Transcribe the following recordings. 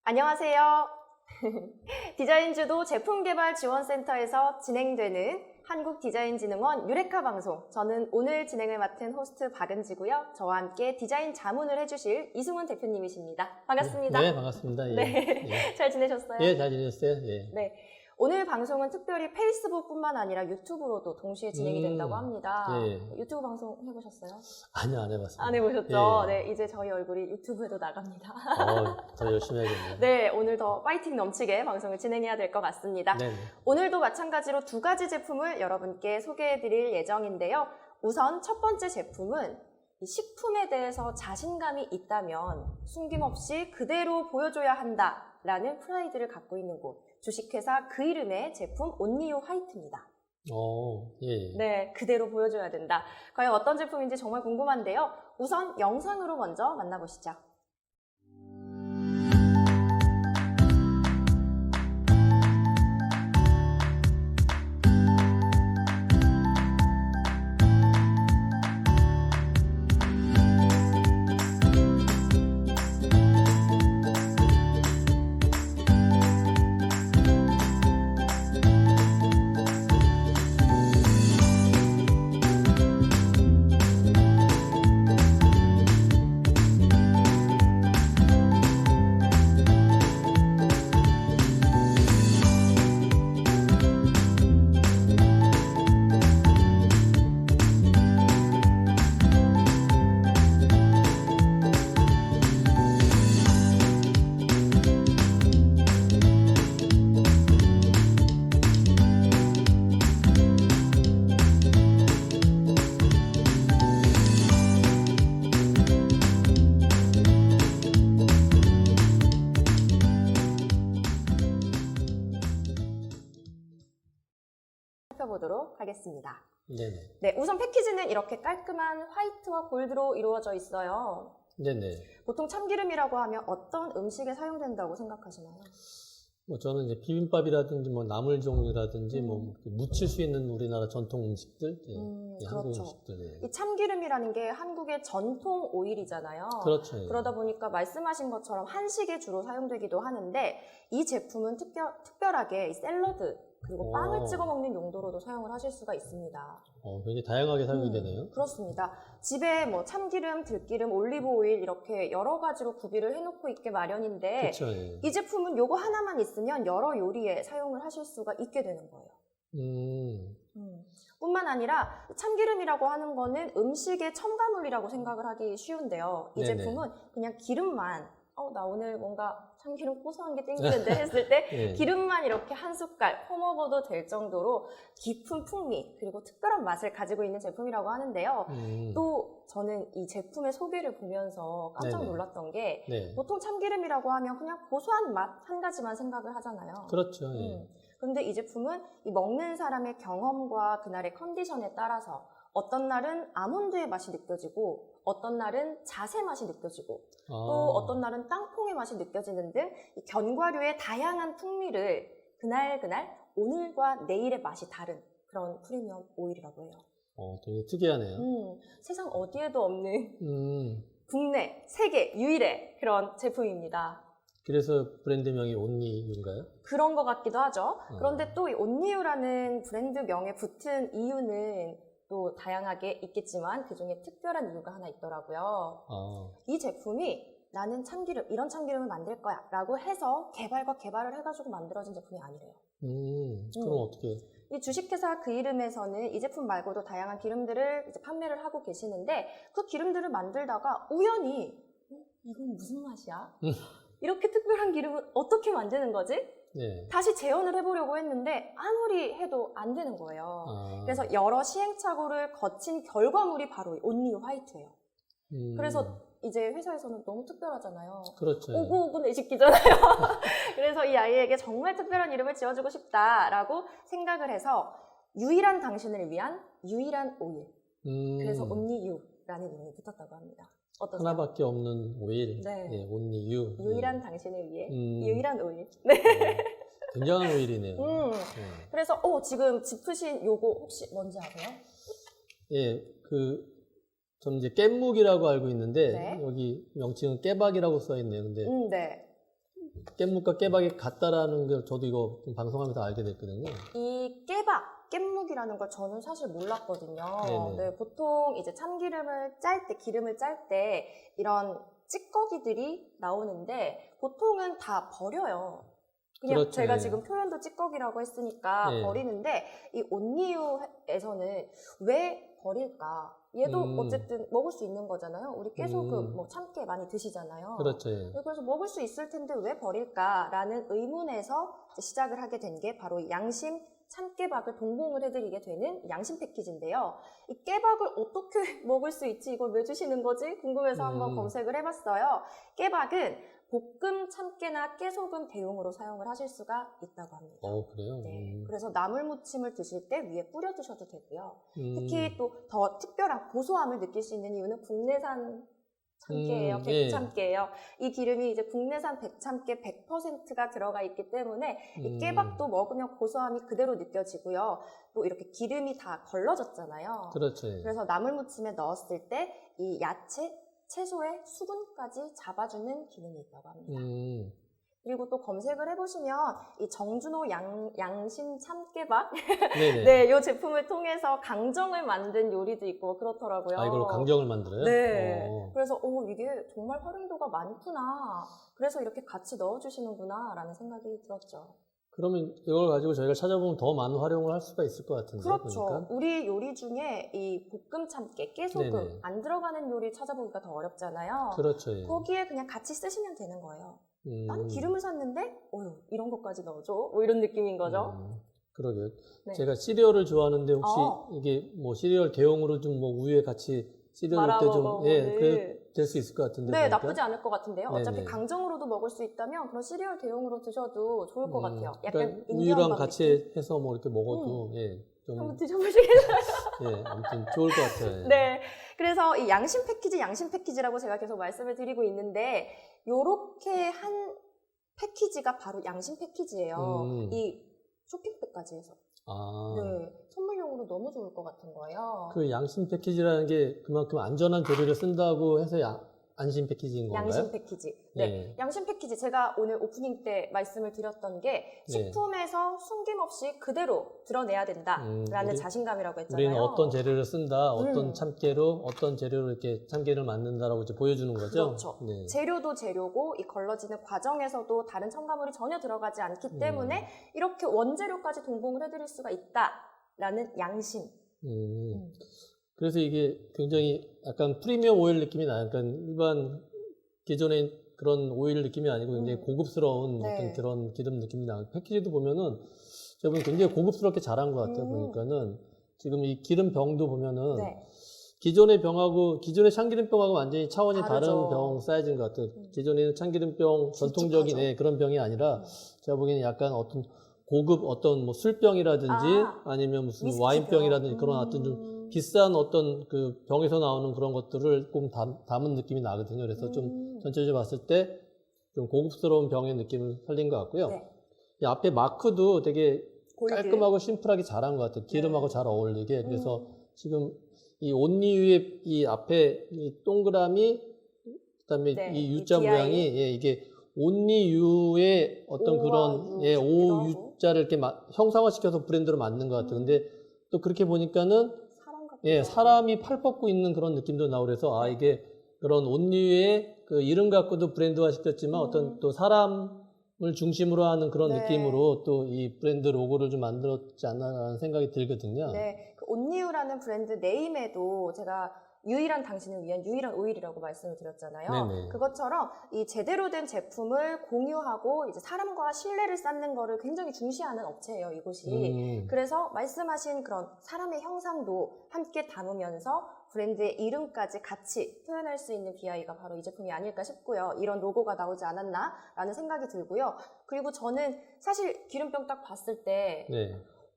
안녕하세요. 디자인주도 제품개발지원센터에서 진행되는 한국디자인진흥원 유레카 방송. 저는 오늘 진행을 맡은 호스트 박은지고요. 저와 함께 디자인 자문을 해주실 이승훈 대표님이십니다. 반갑습니다. 네, 반갑습니다. 예. 네. 예. 잘 지내셨어요? 예, 잘 지냈어요. 예. 네. 오늘 방송은 특별히 페이스북뿐만 아니라 유튜브로도 동시에 진행이 된다고 합니다. 예. 유튜브 방송 해보셨어요? 아니요, 안 해봤습니다. 안 해보셨죠? 예. 네, 이제 저희 얼굴이 유튜브에도 나갑니다. 더 열심히 해야겠네요. 네, 오늘 더 파이팅 넘치게 방송을 진행해야 될 것 같습니다. 네. 오늘도 마찬가지로 두 가지 제품을 여러분께 소개해드릴 예정인데요. 우선 첫 번째 제품은 이 식품에 대해서 자신감이 있다면 숨김없이 그대로 보여줘야 한다라는 프라이드를 갖고 있는 곳. 주식회사 그 이름의 제품 온리오 화이트입니다. 예. 네, 그대로 보여줘야 된다. 과연 어떤 제품인지 정말 궁금한데요. 우선 영상으로 먼저 만나보시죠. 살펴보도록 하겠습니다. 네네. 네, 우선 패키지는 이렇게 깔끔한 화이트와 골드로 이루어져 있어요. 네네. 보통 참기름이라고 하면 어떤 음식에 사용된다고 생각하시나요? 저는 이제 비빔밥이라든지 나물 종류라든지 묻힐 수 있는 우리나라 전통 음식들, 한국 그렇죠. 음식들. 예. 이 참기름이라는 게 한국의 전통 오일이잖아요. 그렇죠. 예. 그러다 보니까 말씀하신 것처럼 한식에 주로 사용되기도 하는데 이 제품은 특별하게 이 샐러드 그리고 빵을 찍어 먹는 용도로도 사용을 하실 수가 있습니다. 굉장히 다양하게 사용이 되네요. 그렇습니다. 집에 참기름, 들기름, 올리브 오일 이렇게 여러 가지로 구비를 해놓고 있게 마련인데 그렇죠. 예. 이 제품은 요거 하나만 있으면 여러 요리에 사용을 하실 수가 있게 되는 거예요. 뿐만 아니라 참기름이라고 하는 거는 음식의 첨가물이라고 생각을 하기 쉬운데요. 이 네네. 제품은 그냥 기름만 나 오늘 뭔가 참기름 고소한 게 땡기는데 했을 때 예. 기름만 이렇게 한 숟갈 퍼먹어도 될 정도로 깊은 풍미 그리고 특별한 맛을 가지고 있는 제품이라고 하는데요. 또 저는 이 제품의 소개를 보면서 깜짝 네네. 놀랐던 게 네. 보통 참기름이라고 하면 그냥 고소한 맛 한 가지만 생각을 하잖아요. 그렇죠. 예. 그런데 이 제품은 이 먹는 사람의 경험과 그날의 컨디션에 따라서 어떤 날은 아몬드의 맛이 느껴지고 어떤 날은 자세 맛이 느껴지고 또 어떤 날은 땅콩의 맛이 느껴지는 등 이 견과류의 다양한 풍미를 그날 오늘과 내일의 맛이 다른 그런 프리미엄 오일이라고 해요. 되게 특이하네요. 세상 어디에도 없는 국내, 세계 유일의 그런 제품입니다. 그래서 브랜드명이 온리유인가요? 그런 것 같기도 하죠. 그런데 또 이 온리유라는 브랜드명에 붙은 이유는 또 다양하게 있겠지만 그중에 특별한 이유가 하나 있더라고요. 이 제품이 나는 참기름, 이런 참기름을 만들 거야 라고 해서 개발을 해가지고 만들어진 제품이 아니래요. 그럼 어떻게? 이 주식회사 그 이름에서는 이 제품 말고도 다양한 기름들을 이제 판매를 하고 계시는데 그 기름들을 만들다가 우연히 이건 무슨 맛이야? 이렇게 특별한 기름을 어떻게 만드는 거지? 네. 다시 재현을 해보려고 했는데 아무리 해도 안 되는 거예요. 그래서 여러 시행착오를 거친 결과물이 바로 이 온리오 화이트예요. 그래서 이제 회사에서는 너무 특별하잖아요. 그렇죠. 오구오구 내시키잖아요. 그래서 이 아이에게 정말 특별한 이름을 지어주고 싶다라고 생각을 해서 유일한 당신을 위한 유일한 오일. 그래서 온리유라는 이름이 붙었다고 합니다. 어떠세요? 하나밖에 없는 오일. 네. 예, 온리유. 유일한 당신을 위해 유일한 오일. 굉장한 오일이네요. 그래서 지금 짚으신 요거 혹시 뭔지 아세요? 예, 저는 이제 깻묵이라고 알고 있는데 네. 여기 명칭은 깨박이라고 써 있네요. 근데 네. 깻묵과 깨박이 같다라는 걸 저도 이거 방송하면서 알게 됐거든요. 이 깨박, 깻묵이라는 걸 저는 사실 몰랐거든요. 네네. 네, 보통 이제 참기름을 짤 때, 기름을 짤 때 이런 찌꺼기들이 나오는데 보통은 다 버려요. 그냥 그렇죠. 제가 예. 지금 표현도 찌꺼기라고 했으니까 예. 버리는데 이 온리유에서는 왜 버릴까? 얘도 어쨌든 먹을 수 있는 거잖아요. 우리 깨소금, 뭐 참깨 많이 드시잖아요. 그렇죠. 예. 그래서 먹을 수 있을 텐데 왜 버릴까라는 의문에서 이제 시작을 하게 된 게 바로 양심 참깨박을 동봉을 해드리게 되는 양심 패키지인데요. 이 깨박을 어떻게 먹을 수 있지? 이걸 왜 주시는 거지? 궁금해서 한번 검색을 해봤어요. 깨박은 볶음 참깨나 깨소금 대용으로 사용을 하실 수가 있다고 합니다. 그래요? 네, 그래서 나물 무침을 드실 때 위에 뿌려 드셔도 되고요. 특히 또 더 특별한 고소함을 느낄 수 있는 이유는 국내산 참깨예요. 백참깨예요. 이 기름이 이제 국내산 백참깨 100%가 들어가 있기 때문에 이 깨박도 먹으면 고소함이 그대로 느껴지고요. 또 이렇게 기름이 다 걸러졌잖아요. 그렇죠. 예. 그래서 나물 무침에 넣었을 때 이 야채, 채소의 수분까지 잡아주는 기능이 있다고 합니다. 그리고 또 검색을 해보시면 이 정준호 양심 참깨박 네, 이 제품을 통해서 강정을 만든 요리도 있고 그렇더라고요. 아, 이걸로 강정을 만들어요? 네. 그래서 이게 정말 활용도가 많구나. 그래서 이렇게 같이 넣어주시는구나 라는 생각이 들었죠. 그러면 이걸 가지고 저희가 찾아보면 더 많은 활용을 할 수가 있을 것 같은데. 그렇죠. 보니까. 우리 요리 중에 이 볶음 참깨, 깨소금 네네. 안 들어가는 요리 찾아보기가 더 어렵잖아요. 그렇죠. 예. 거기에 그냥 같이 쓰시면 되는 거예요. 난 음. 기름을 샀는데 이런 것까지 넣어줘? 뭐 이런 느낌인 거죠. 그러게요. 네. 제가 시리얼을 좋아하는데 혹시 이게 뭐 시리얼 대용으로 좀 뭐 우유에 같이 시리얼 넣을 때 좀 그래 될 수 있을 것 같은데. 네, 보니까. 나쁘지 않을 것 같은데요. 네네. 어차피 강정으로도 먹을 수 있다면 그런 시리얼 대용으로 드셔도 좋을 것 같아요. 약간 그러니까 인디언 우유랑 밥 같이 느낌? 해서 뭐 이렇게 먹어도 좀 한번 드셔보시겠어요? 아무튼 좋을 것 같아요. 예. 네, 그래서 이 양심 패키지라고 제가 계속 말씀을 드리고 있는데 요렇게 한 패키지가 바로 양심 패키지예요. 이 쇼핑백까지 해서. 네, 선물용으로 너무 좋을 것 같은 거예요. 그 양심 패키지라는 게 그만큼 안전한 조리를 쓴다고 해서 안심 패키지인 건가요? 양심 패키지. 네. 양심 패키지. 제가 오늘 오프닝 때 말씀을 드렸던 게 식품에서 숨김없이 그대로 드러내야 된다라는 자신감이라고 했잖아요. 우리는 어떤 재료를 쓴다, 어떤 참깨로, 어떤 재료로 이렇게 참깨를 만든다라고 이제 보여주는 거죠? 그렇죠. 네. 재료도 재료고 이 걸러지는 과정에서도 다른 첨가물이 전혀 들어가지 않기 때문에 이렇게 원재료까지 동봉을 해드릴 수가 있다라는 양심. 그래서 이게 굉장히 약간 프리미엄 오일 느낌이 나요. 그러니까 일반 기존의 그런 오일 느낌이 아니고 굉장히 고급스러운 어떤 그런 기름 느낌이 나요. 패키지도 보면은 제가 보기엔 굉장히 고급스럽게 잘한 것 같아요. 보니까는 지금 이 기름병도 보면은 기존의 병하고 기존의 참기름병하고 완전히 차원이 다른 병 사이즈인 것 같아요. 기존에는 참기름병 전통적인 그런 병이 아니라 제가 보기에는 약간 어떤 고급 어떤 뭐 술병이라든지 아니면 무슨 위스키병. 와인병이라든지 그런 어떤 좀 비싼 어떤 그 병에서 나오는 그런 것들을 조금 담은 느낌이 나거든요. 그래서 좀 전체적으로 봤을 때 좀 고급스러운 병의 느낌을 살린 것 같고요. 이 앞에 마크도 되게 깔끔하고 심플하게 잘한 것 같아요. 기름하고 잘 어울리게. 그래서 지금 이 온리유의 이 앞에 이 동그라미 그다음에 이 U자 모양이 이게 온리유의 어떤 그런 O유자를 이렇게 형상화시켜서 브랜드로 만든 것 같아요. 근데 또 그렇게 보니까는 사람이 팔 뻗고 있는 그런 느낌도 나고 그래서 이게 그런 온리유의 그 이름 갖고도 브랜드화 시켰지만 어떤 또 사람을 중심으로 하는 그런 느낌으로 또 이 브랜드 로고를 좀 만들었지 않나라는 생각이 들거든요. 네, 그 온리유라는 브랜드 네임에도 제가 유일한 당신을 위한 유일한 오일이라고 말씀을 드렸잖아요. 네네. 그것처럼 이 제대로 된 제품을 공유하고 이제 사람과 신뢰를 쌓는 거를 굉장히 중시하는 업체예요, 이곳이. 그래서 말씀하신 그런 사람의 형상도 함께 담으면서 브랜드의 이름까지 같이 표현할 수 있는 BI가 바로 이 제품이 아닐까 싶고요. 이런 로고가 나오지 않았나라는 생각이 들고요. 그리고 저는 사실 기름병 딱 봤을 때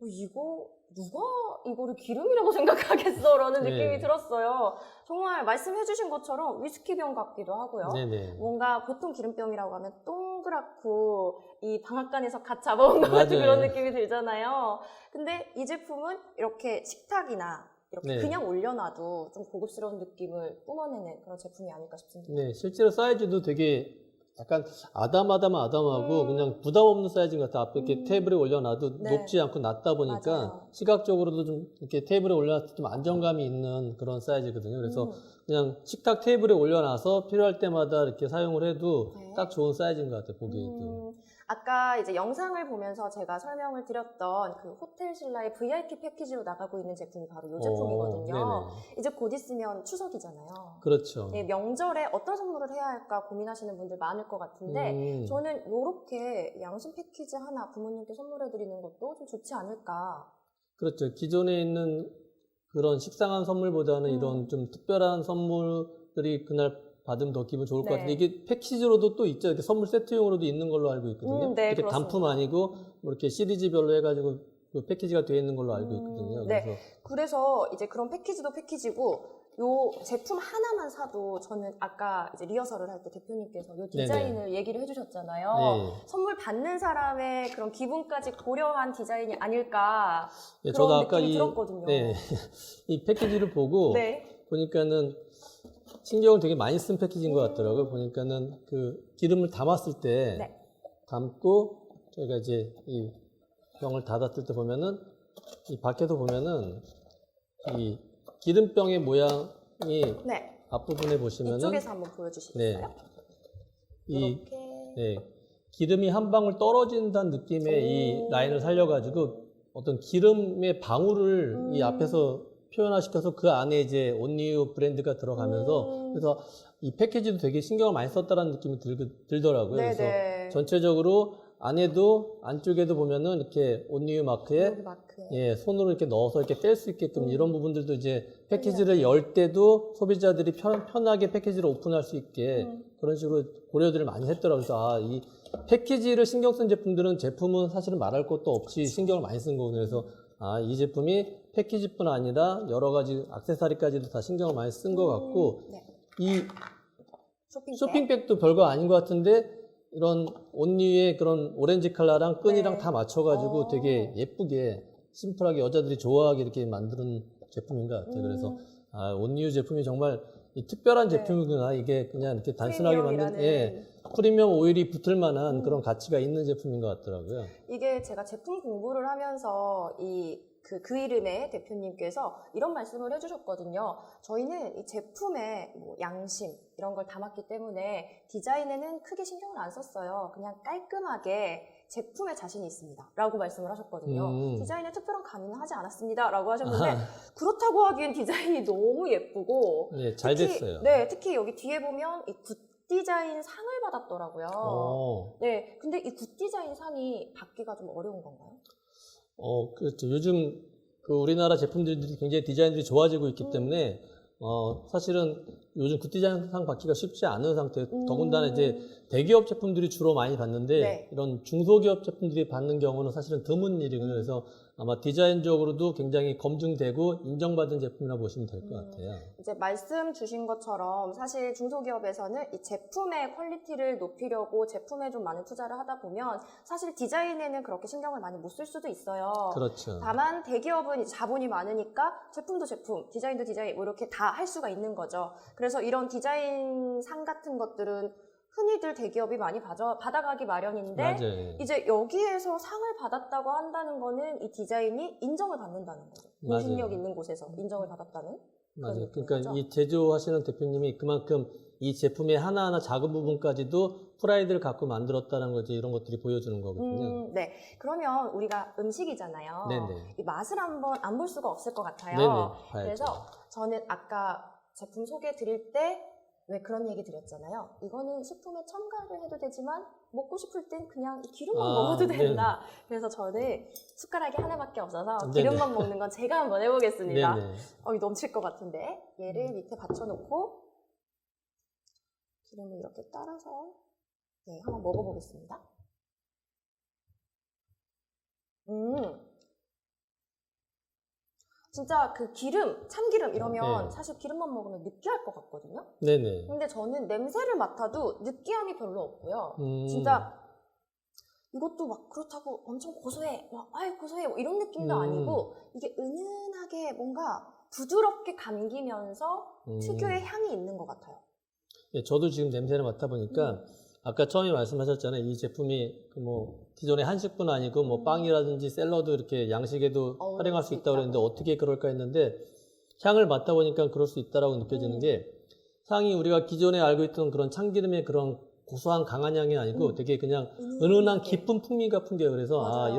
이거 누가 이거를 기름이라고 생각하겠어라는 느낌이 들었어요. 정말 말씀해주신 것처럼 위스키병 같기도 하고요. 뭔가 보통 기름병이라고 하면 동그랗고 이 방앗간에서 갓 잡아온 것 같은 그런 느낌이 들잖아요. 근데 이 제품은 이렇게 식탁이나 이렇게 그냥 올려놔도 좀 고급스러운 느낌을 뿜어내는 그런 제품이 아닐까 싶습니다. 네, 실제로 사이즈도 되게 약간 아담하고 그냥 부담 없는 사이즈인 것 같아요. 앞에 이렇게 테이블에 올려놔도 네. 높지 않고 낮다 보니까 맞아요. 시각적으로도 좀 이렇게 테이블에 올려놨을 때 좀 안정감이 있는 그런 사이즈거든요. 그래서 그냥 식탁 테이블에 올려놔서 필요할 때마다 이렇게 사용을 해도 네. 딱 좋은 사이즈인 것 같아요, 보기에도. 아까 이제 영상을 보면서 제가 설명을 드렸던 그 호텔 신라의 VIP 패키지로 나가고 있는 제품이 바로 이 제품이거든요. 네네. 이제 곧 있으면 추석이잖아요. 그렇죠. 네, 명절에 어떤 선물을 해야 할까 고민하시는 분들 많을 것 같은데 저는 이렇게 양심 패키지 하나 부모님께 선물해 드리는 것도 좀 좋지 않을까. 그렇죠. 기존에 있는 그런 식상한 선물보다는 이런 좀 특별한 선물들이 그날 받으면 더 기분 좋을 것 네. 같은데 이게 패키지로도 또 있죠. 이렇게 선물 세트용으로도 있는 걸로 알고 있거든요. 네, 이렇게 그렇습니다. 단품 아니고 뭐 이렇게 시리즈별로 해가지고 그 패키지가 되어 있는 걸로 알고 있거든요. 네. 그래서 이제 그런 패키지도 패키지고 요 제품 하나만 사도 저는 아까 이제 리허설을 할 때 대표님께서 요 디자인을 얘기를 해주셨잖아요. 네. 선물 받는 사람의 그런 기분까지 고려한 디자인이 아닐까 네, 그런 저도 아까 느낌이 들었거든요. 이 패키지를 보고 네. 보니까는 신경을 되게 많이 쓴 패키지인 것 같더라고요. 보니까는 그 기름을 담았을 때 네. 담고 저희가 이제 이 병을 닫았을 때 보면은 이 밖에도 보면은 이 기름병의 모양이 네. 앞부분에 보시면은 이쪽에서 한번 보여주시겠어요? 이 이렇게. 기름이 한 방울 떨어진다는 느낌의 이 라인을 살려가지고 어떤 기름의 방울을 이 앞에서 표현화시켜서 그 안에 이제 온리유 브랜드가 들어가면서 그래서 이 패키지도 되게 신경을 많이 썼다라는 느낌이 들더라고요. 네네. 그래서 전체적으로 안에도 안쪽에도 보면은 이렇게 온리유 마크에 여기 마크에. 손으로 이렇게 넣어서 이렇게 뺄 수 있게끔 이런 부분들도 이제 패키지를 열 때도 소비자들이 편하게 패키지를 오픈할 수 있게 그런 식으로 고려들을 많이 했더라고요. 그래서 이 패키지를 신경 쓴 제품들은 제품은 사실은 말할 것도 없이 신경을 많이 쓴 거거든요. 그래서 이 제품이 패키지뿐 아니라 여러 가지 액세서리까지도 다 신경을 많이 쓴 것 같고 이 쇼핑백도 별거 아닌 것 같은데 이런 온리의 그런 오렌지 컬러랑 끈이랑 다 맞춰가지고 되게 예쁘게 심플하게 여자들이 좋아하게 이렇게 만드는 제품인 것 같아요. 그래서 온리유 제품이 정말 이 특별한 제품이구나. 이게 그냥 이렇게 단순하게 만든 프리미엄 오일이 붙을 만한 그런 가치가 있는 제품인 것 같더라고요. 이게 제가 제품 공부를 하면서 그 이름의 대표님께서 이런 말씀을 해주셨거든요. 저희는 이 제품에 뭐 양심 이런 걸 담았기 때문에 디자인에는 크게 신경을 안 썼어요. 그냥 깔끔하게 제품에 자신이 있습니다. 라고 말씀을 하셨거든요. 디자인에 특별한 강의는 하지 않았습니다. 라고 하셨는데 그렇다고 하기엔 디자인이 너무 예쁘고 네, 잘 됐어요. 네, 특히 여기 뒤에 보면 이 굿 디자인 상을 받았더라고요. 네, 근데 이 굿 디자인 상이 받기가 좀 어려운 건가요? 그렇죠. 요즘 그 우리나라 제품들이 굉장히 디자인들이 좋아지고 있기 때문에 사실은 요즘 굿 디자인상 받기가 쉽지 않은 상태. 더군다나 이제 대기업 제품들이 주로 많이 받는데 이런 중소기업 제품들이 받는 경우는 사실은 드문 일이거든요. 그래서 아마 디자인적으로도 굉장히 검증되고 인정받은 제품이라고 보시면 될 것 같아요. 이제 말씀 주신 것처럼 사실 중소기업에서는 이 제품의 퀄리티를 높이려고 제품에 좀 많은 투자를 하다 보면 사실 디자인에는 그렇게 신경을 많이 못 쓸 수도 있어요. 그렇죠. 다만 대기업은 이제 자본이 많으니까 제품도 제품, 디자인도 디자인 뭐 이렇게 다 할 수가 있는 거죠. 그래서 이런 디자인 상 같은 것들은 흔히들 대기업이 많이 받아가기 마련인데 맞아요. 이제 여기에서 상을 받았다고 한다는 거는 이 디자인이 인정을 받는다는 거죠. 공신력 있는 곳에서 인정을 받았다는. 맞아요. 그러니까 이 제조하시는 대표님이 그만큼 이 제품의 하나하나 작은 부분까지도 프라이드를 갖고 만들었다는 거지 이런 것들이 보여주는 거거든요. 네. 그러면 우리가 음식이잖아요. 네네. 이 맛을 한번 안 볼 수가 없을 것 같아요. 네네. 봐야죠. 그래서 저는 아까 제품 소개 드릴 때 왜 그런 얘기 드렸잖아요. 이거는 식품에 첨가를 해도 되지만 먹고 싶을 땐 그냥 기름만 먹어도 된다. 그래서 저는 숟가락이 하나밖에 없어서 기름만 먹는 건 제가 한번 해보겠습니다. 넘칠 것 같은데 얘를 밑에 받쳐놓고 기름을 이렇게 따라서 한번 먹어보겠습니다. 진짜 그 기름, 참기름 이러면 사실 기름만 먹으면 느끼할 것 같거든요. 네네. 근데 저는 냄새를 맡아도 느끼함이 별로 없고요. 진짜 이것도 막 그렇다고 엄청 고소해, 고소해 뭐 이런 느낌도 아니고 이게 은은하게 뭔가 부드럽게 감기면서 특유의 향이 있는 것 같아요. 저도 지금 냄새를 맡아보니까 아까 처음에 말씀하셨잖아요. 이 제품이 그 뭐 기존의 한식뿐 아니고 뭐 빵이라든지 샐러드 이렇게 양식에도 활용할 수 있다고 그랬는데 어떻게 그럴까 했는데 향을 맡다 보니까 그럴 수 있다라고 느껴지는 게 향이 우리가 기존에 알고 있던 그런 참기름의 그런 고소한 강한 향이 아니고 되게 그냥 은은한 깊은 풍미가 풍겨요. 그래서 맞아요.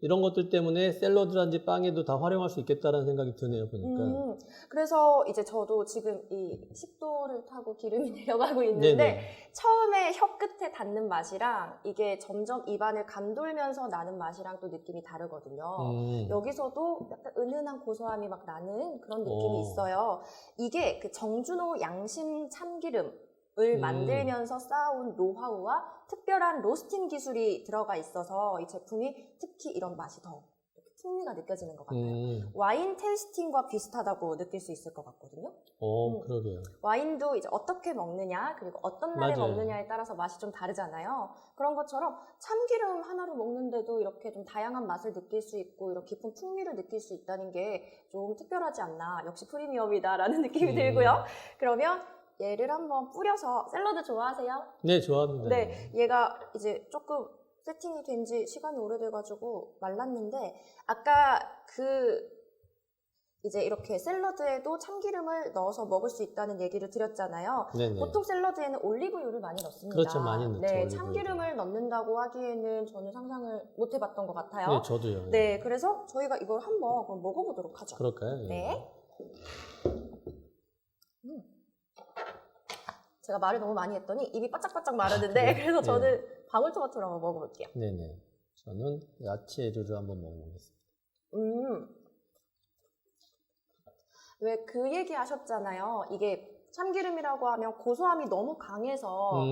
이런 것들 때문에 샐러드라든지 빵에도 다 활용할 수 있겠다라는 생각이 드네요, 보니까. 그래서 이제 저도 지금 이 식도를 타고 기름이 내려가고 있는데 네네. 처음에 혀 끝에 닿는 맛이랑 이게 점점 입안을 감돌면서 나는 맛이랑 또 느낌이 다르거든요. 여기서도 약간 은은한 고소함이 막 나는 그런 느낌이 있어요. 이게 그 정준호 양심 참기름을 만들면서 쌓아온 노하우와 특별한 로스팅 기술이 들어가 있어서 이 제품이 특히 이런 맛이 더 풍미가 느껴지는 것 같아요. 와인 테이스팅과 비슷하다고 느낄 수 있을 것 같거든요. 그러게요. 와인도 이제 어떻게 먹느냐, 그리고 어떤 날에 맞아요. 먹느냐에 따라서 맛이 좀 다르잖아요. 그런 것처럼 참기름 하나로 먹는데도 이렇게 좀 다양한 맛을 느낄 수 있고, 이런 깊은 풍미를 느낄 수 있다는 게 좀 특별하지 않나. 역시 프리미엄이다라는 느낌이 들고요. 그러면 얘를 한번 뿌려서, 샐러드 좋아하세요? 네, 좋아합니다. 네, 얘가 이제 조금 세팅이 된 지 시간이 오래돼가지고 말랐는데, 아까 이제 이렇게 샐러드에도 참기름을 넣어서 먹을 수 있다는 얘기를 드렸잖아요. 네네. 보통 샐러드에는 올리브유를 많이 넣습니다. 그렇죠, 많이 넣죠. 네, 올리브유를. 참기름을 넣는다고 하기에는 저는 상상을 못 해봤던 것 같아요. 네, 저도요. 네, 그래서 저희가 이걸 한번 그럼 먹어보도록 하죠. 그럴까요? 네. 제가 말을 너무 많이 했더니 입이 바짝바짝 마르는데 그래서 저는 방울토마토를 한번 먹어볼게요. 네네. 저는 야채류를 한번 먹어보겠습니다. 왜 그 얘기 하셨잖아요. 이게 참기름이라고 하면 고소함이 너무 강해서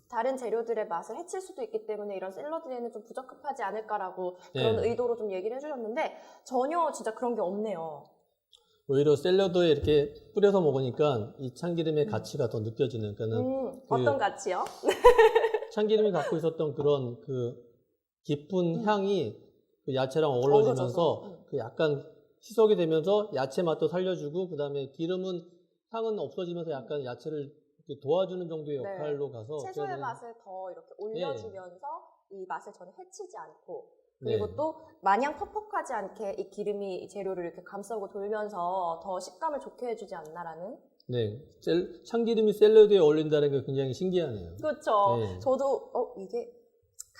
다른 재료들의 맛을 해칠 수도 있기 때문에 이런 샐러드에는 좀 부적합하지 않을까라고 그런 의도로 좀 얘기를 해주셨는데 전혀 진짜 그런 게 없네요. 오히려 샐러드에 이렇게 뿌려서 먹으니까 이 참기름의 가치가 더 느껴지는. 그러니까는 어떤 가치요? 참기름이 갖고 있었던 그런 그 깊은 향이 그 야채랑 어우러지면서 그 약간 희석이 되면서 야채 맛도 살려주고, 그 다음에 기름은 향은 없어지면서 약간 야채를 이렇게 도와주는 정도의 역할로 가서 채소의 맛을 더 이렇게 올려주면서 이 맛을 전혀 해치지 않고, 그리고 또 마냥 퍽퍽하지 않게 이 기름이 이 재료를 이렇게 감싸고 돌면서 더 식감을 좋게 해주지 않나라는. 네, 참기름이 샐러드에 어울린다는 게 굉장히 신기하네요. 그렇죠. 저도 이게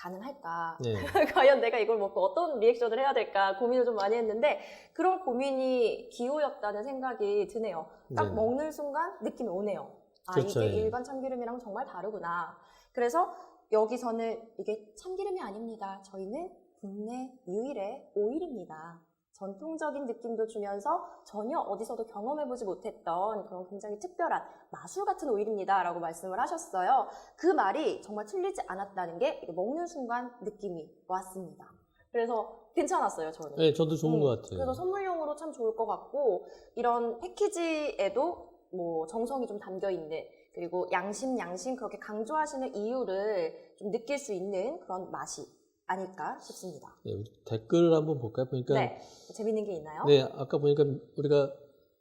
가능할까? 네. 과연 내가 이걸 먹고 어떤 리액션을 해야 될까 고민을 좀 많이 했는데 그런 고민이 기호였다는 생각이 드네요. 딱 먹는 순간 느낌이 오네요. 그렇죠. 이게 일반 참기름이랑 정말 다르구나. 그래서 여기서는 이게 참기름이 아닙니다. 저희는 국내 유일의 오일입니다. 전통적인 느낌도 주면서 전혀 어디서도 경험해보지 못했던 그런 굉장히 특별한 마술 같은 오일입니다 라고 말씀을 하셨어요. 그 말이 정말 틀리지 않았다는 게 먹는 순간 느낌이 왔습니다. 그래서 괜찮았어요, 저는. 네, 저도 좋은 것 같아요. 그래서 선물용으로 참 좋을 것 같고, 이런 패키지에도 뭐 정성이 좀 담겨있는, 그리고 양심 그렇게 강조하시는 이유를 좀 느낄 수 있는 그런 맛이 아닐까 싶습니다. 네, 우리 댓글을 한번 볼까요? 보니까 재밌는 게 있나요? 네, 아까 보니까 우리가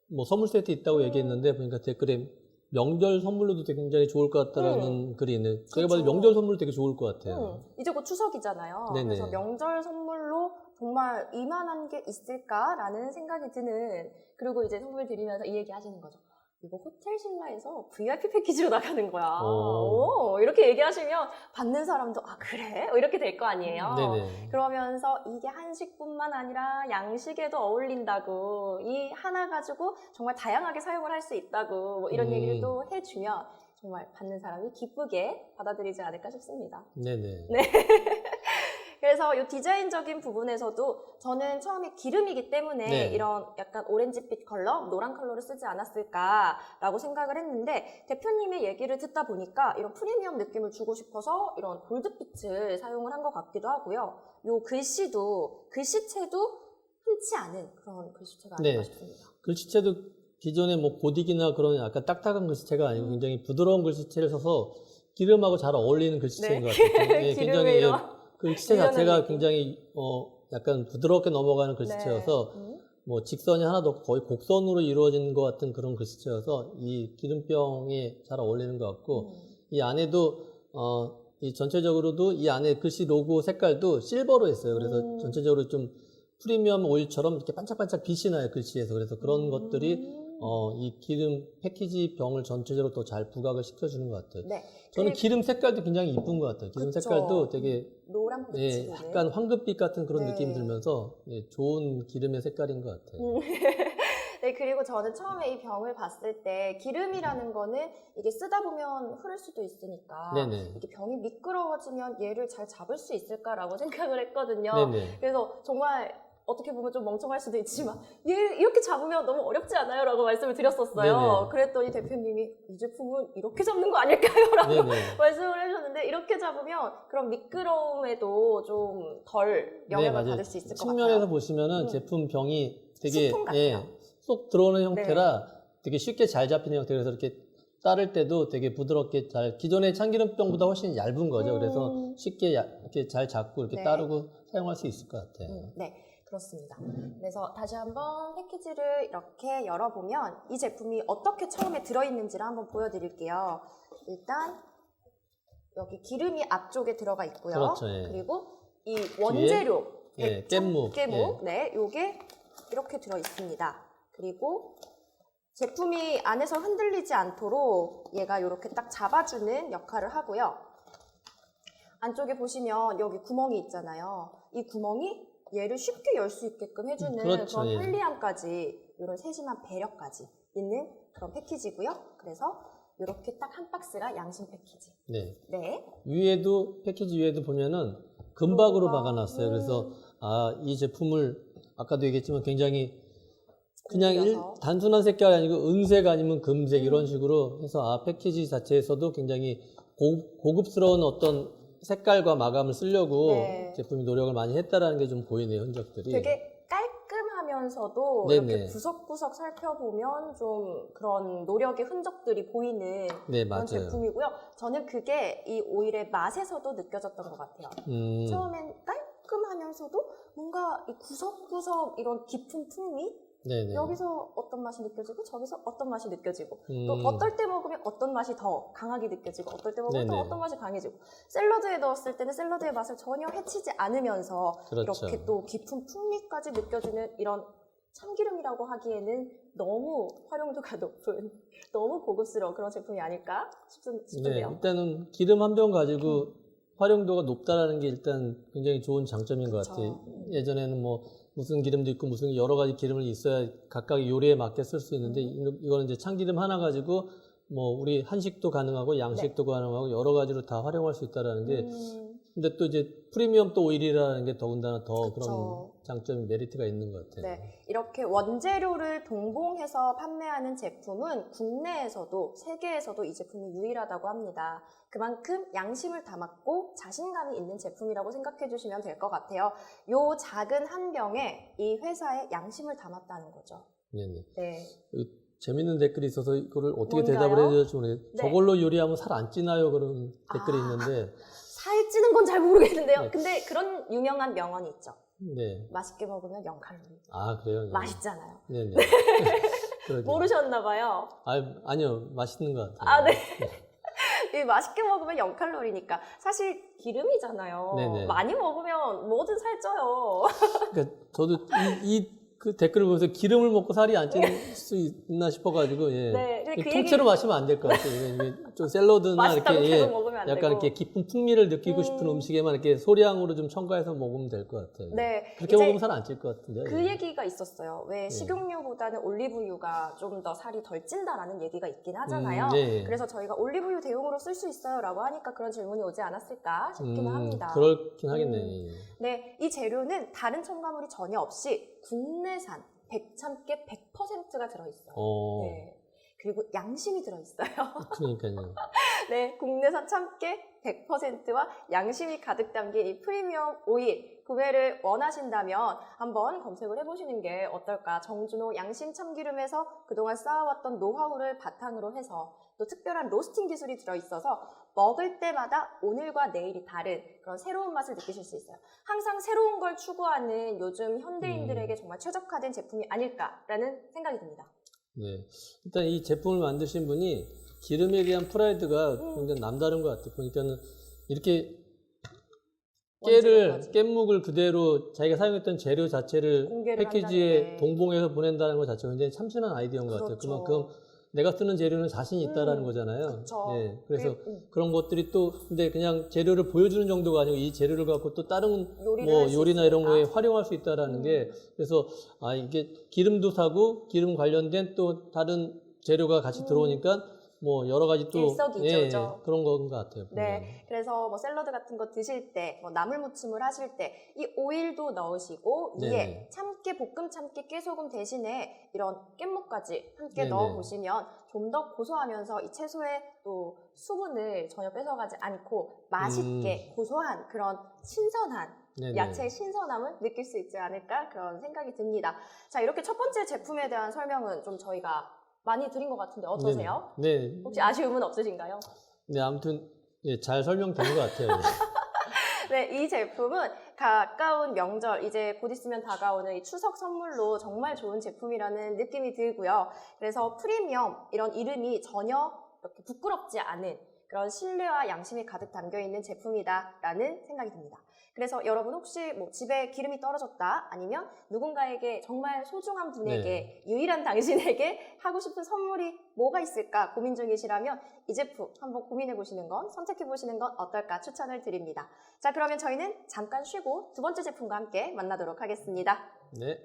뭐 선물 세트 있다고 얘기했는데 보니까 댓글에 명절 선물로도 되게 굉장히 좋을 것 같다라는 글이 있네요. 제가 봐도 명절 선물 되게 좋을 것 같아요. 이제 곧 추석이잖아요. 네네. 그래서 명절 선물로 정말 이만한 게 있을까라는 생각이 드는, 그리고 이제 선물 드리면서 이 얘기 하시는 거죠. 이거 호텔 신라에서 VIP 패키지로 나가는 거야. 이렇게 얘기하시면 받는 사람도 그래? 이렇게 될 거 아니에요. 네네. 그러면서 이게 한식뿐만 아니라 양식에도 어울린다고, 이 하나 가지고 정말 다양하게 사용을 할 수 있다고 뭐 이런 얘기를 또 해주면 정말 받는 사람이 기쁘게 받아들이지 않을까 싶습니다. 네네. 네. 그래서 이 디자인적인 부분에서도 저는 처음에 기름이기 때문에 이런 약간 오렌지빛 컬러, 노란 컬러를 쓰지 않았을까라고 생각을 했는데, 대표님의 얘기를 듣다 보니까 이런 프리미엄 느낌을 주고 싶어서 이런 골드빛을 사용을 한 것 같기도 하고요. 이 글씨체도 흔치 않은 그런 글씨체가 아닐까 싶습니다. 글씨체도 기존의 뭐 고딕이나 그런 약간 딱딱한 글씨체가 아니고 굉장히 부드러운 글씨체를 써서 기름하고 잘 어울리는 글씨체인 것 같아요. 굉장히 글씨체 자체가 굉장히 약간 부드럽게 넘어가는 글씨체여서 뭐 직선이 하나도 거의 곡선으로 이루어진 것 같은 그런 글씨체여서 이 기름병에 잘 어울리는 것 같고, 이 안에도 이 전체적으로도 이 안에 글씨 로고 색깔도 실버로 했어요. 그래서 전체적으로 좀 프리미엄 오일처럼 이렇게 반짝반짝 빛이 나요, 글씨에서. 그래서 그런 것들이 이 기름 패키지 병을 전체적으로 더 잘 부각을 시켜주는 것 같아요. 네. 저는 기름 색깔도 굉장히 이쁜 것 같아요. 기름 그쵸. 색깔도 되게 노란빛이 약간 황금빛 같은 그런 네. 느낌이 들면서 좋은 기름의 색깔인 것 같아요. 네, 그리고 저는 처음에 이 병을 봤을 때 기름이라는 거는 이게 쓰다 보면 흐를 수도 있으니까 네네. 이게 병이 미끄러워지면 얘를 잘 잡을 수 있을까라고 생각을 했거든요. 네네. 그래서 정말 어떻게 보면 좀 멍청할 수도 있지만 얘 이렇게 잡으면 너무 어렵지 않아요? 라고 말씀을 드렸었어요. 네네. 그랬더니 대표님이 이 제품은 이렇게 잡는 거 아닐까요? 라고 네네. 말씀을 해주셨는데 이렇게 잡으면 그런 미끄러움에도 좀 덜 영향을 받을 수 있을 것 같아요. 측면에서 보시면은 제품 병이 되게 식품 같아요. 쏙 들어오는 형태라 되게 쉽게 잘 잡히는 형태라서 이렇게 따를 때도 되게 부드럽게 잘, 기존의 참기름병보다 훨씬 얇은 거죠. 그래서 쉽게 이렇게 잘 잡고 이렇게 네. 따르고 사용할 수 있을 것 같아요. 네, 그렇습니다. 그래서 다시 한번 패키지를 이렇게 열어보면 이 제품이 어떻게 처음에 들어있는지를 한번 보여드릴게요. 일단 여기 기름이 앞쪽에 들어가 있고요. 그렇죠, 예. 그리고 이 원재료, 예, 깻묵, 깻묵. 네, 요게 이렇게 들어 있습니다. 그리고 제품이 안에서 흔들리지 않도록 얘가 이렇게 딱 잡아주는 역할을 하고요. 안쪽에 보시면 여기 구멍이 있잖아요. 이 구멍이 얘를 쉽게 열 수 있게끔 해주는 그렇죠, 그런 예. 편리함까지, 이런 세심한 배려까지 있는 그런 패키지고요. 그래서 이렇게 딱 한 박스가 양심 패키지. 네. 네. 위에도, 패키지 위에도 보면은 금박으로 금박. 박아놨어요. 그래서, 이 제품을, 아까도 얘기했지만 굉장히 그냥 공들여서. 단순한 색깔이 아니고 은색 아니면 금색 이런 식으로 해서 패키지 자체에서도 굉장히 고급스러운 어떤 색깔과 마감을 쓰려고 네. 제품이 노력을 많이 했다라는 게 좀 보이네요, 흔적들이. 되게 깔끔하면서도 네네. 이렇게 구석구석 살펴보면 좀 그런 노력의 흔적들이 보이는 네, 그런 맞아요. 제품이고요. 저는 그게 이 오일의 맛에서도 느껴졌던 것 같아요. 처음엔 깔끔하면서도 뭔가 이 구석구석 이런 깊은 풍미? 네네. 여기서 어떤 맛이 느껴지고 저기서 어떤 맛이 느껴지고 또 음. 어떨 때 먹으면 어떤 맛이 더 강하게 느껴지고 어떨 때 먹으면 또 네네. 어떤 맛이 강해지고 샐러드에 넣었을 때는 샐러드의 맛을 전혀 해치지 않으면서 그렇죠. 이렇게 또 깊은 풍미까지 느껴지는 이런 참기름이라고 하기에는 너무 활용도가 높은 너무 고급스러운 그런 제품이 아닐까 네, 싶은데요. 일단은 기름 한 병 가지고 활용도가 높다라는 게 일단 굉장히 좋은 장점인 것 같아요. 예전에는 뭐 무슨 기름도 있고 무슨 여러 가지 기름을 있어야 각각 요리에 맞게 쓸 수 있는데 이거는 이제 참기름 하나 가지고 뭐 우리 한식도 가능하고 양식도 가능하고 여러 가지로 다 활용할 수 있다라는 게 근데 또 이제 프리미엄 또 오일이라는 게 더군다나 더 그쵸. 그런 장점 메리트가 있는 것 같아요. 네, 이렇게 원재료를 동봉해서 판매하는 제품은 국내에서도 세계에서도 이 제품이 유일하다고 합니다. 그만큼 양심을 담았고 자신감이 있는 제품이라고 생각해 주시면 될 것 같아요. 요 작은 한 병에 이 회사의 양심을 담았다는 거죠. 네네. 네. 재밌는 댓글이 있어서 이거를 어떻게 뭔가요? 대답을 해야 될지 모르겠어요. 네. 저걸로 요리하면 살 안 찌나요? 그런 댓글이 있는데 살찌는 건 잘 모르겠는데요. 네. 근데 그런 유명한 명언이 있죠. 네. 맛있게 먹으면 0칼로리. 아, 그래요? 네. 맛있잖아요. 네네. 그러게요. 모르셨나 봐요. 아니요. 맛있는 것 같아요. 아, 네. 이 맛있게 먹으면 0칼로리니까 사실 기름이잖아요. 네네. 많이 먹으면 뭐든 살쪄요. 그러니까 저도 그 댓글을 보면서 기름을 먹고 살이 안 찔 수 있나 싶어가지고, 예. 네, 근데 그 통째로 마시면 안 될 것 같아요. 이게 좀 샐러드나 맛있다고 이렇게, 계속 먹으면 안 약간 되고. 이렇게 깊은 풍미를 느끼고 싶은 음식에만 이렇게 소량으로 좀 첨가해서 먹으면 될 것 같아요. 네, 그렇게 이제 먹으면 살 안 찔 것 같은데. 그 얘기가 있었어요. 왜 식용유보다는 올리브유가 좀 더 살이 덜 찐다라는 얘기가 있긴 하잖아요. 네. 그래서 저희가 올리브유 대용으로 쓸 수 있어요 라고 하니까 그런 질문이 오지 않았을까 싶기는 합니다. 그렇긴 하겠네. 네, 이 재료는 다른 첨가물이 전혀 없이 국내산 100참깨 100%가 들어있어요. 네. 그리고 양심이 들어있어요. 그러니까요. 네, 국내산 참깨 100%와 양심이 가득 담긴 이 프리미엄 오일 구매를 원하신다면 한번 검색을 해보시는 게 어떨까. 정준호 양심 참기름에서 그동안 쌓아왔던 노하우를 바탕으로 해서 또 특별한 로스팅 기술이 들어있어서 먹을 때마다 오늘과 내일이 다른 그런 새로운 맛을 느끼실 수 있어요. 항상 새로운 걸 추구하는 요즘 현대인들에게 정말 최적화된 제품이 아닐까라는 생각이 듭니다. 네. 일단 이 제품을 만드신 분이 기름에 대한 프라이드가 굉장히 남다른 것 같아요. 보니까는 이렇게 깻묵을 그대로 자기가 사용했던 재료 자체를 공개를 패키지에 한다는 게. 동봉해서 보낸다는 것 자체가 굉장히 참신한 아이디어인 것 같아요. 그렇죠. 그만큼 내가 쓰는 재료는 자신이 있다라는 거잖아요. 그렇죠. 예, 그래서 그리고, 그런 것들이 또 근데 그냥 재료를 보여주는 정도가 아니고 이 재료를 갖고 또 다른 요리를 뭐 할수 요리나 이런 거에 있으니까. 활용할 수 있다라는 게 그래서 아 이게 기름도 사고 기름 관련된 또 다른 재료가 같이 들어오니까 뭐 여러 가지 또 일석이조죠. 그런 건 것 같아요. 네, 그래서 뭐 샐러드 같은 거 드실 때, 뭐 나물 무침을 하실 때 이 오일도 넣으시고 위에 네네. 참깨 볶음 참깨 깨소금 대신에 이런 깻묵까지 함께 네네. 넣어보시면 좀 더 고소하면서 이 채소의 또 수분을 전혀 뺏어가지 않고 맛있게 고소한 그런 신선한 네네. 야채의 신선함을 느낄 수 있지 않을까 그런 생각이 듭니다. 자, 이렇게 첫 번째 제품에 대한 설명은 좀 저희가 많이 드린 것 같은데 어떠세요? 네. 혹시 아쉬움은 없으신가요? 네, 아무튼 예, 잘 설명된 것 같아요. 네, 이 제품은 가까운 명절, 이제 곧 있으면 다가오는 이 추석 선물로 정말 좋은 제품이라는 느낌이 들고요. 그래서 프리미엄, 이런 이름이 전혀 이렇게 부끄럽지 않은 그런 신뢰와 양심이 가득 담겨있는 제품이다라는 생각이 듭니다. 그래서 여러분 혹시 뭐 집에 기름이 떨어졌다 아니면 누군가에게 정말 소중한 분에게 유일한 당신에게 하고 싶은 선물이 뭐가 있을까 고민 중이시라면 이 제품 한번 고민해 보시는 건 선택해 보시는 건 어떨까 추천을 드립니다. 자, 그러면 저희는 잠깐 쉬고 두 번째 제품과 함께 만나도록 하겠습니다. 네.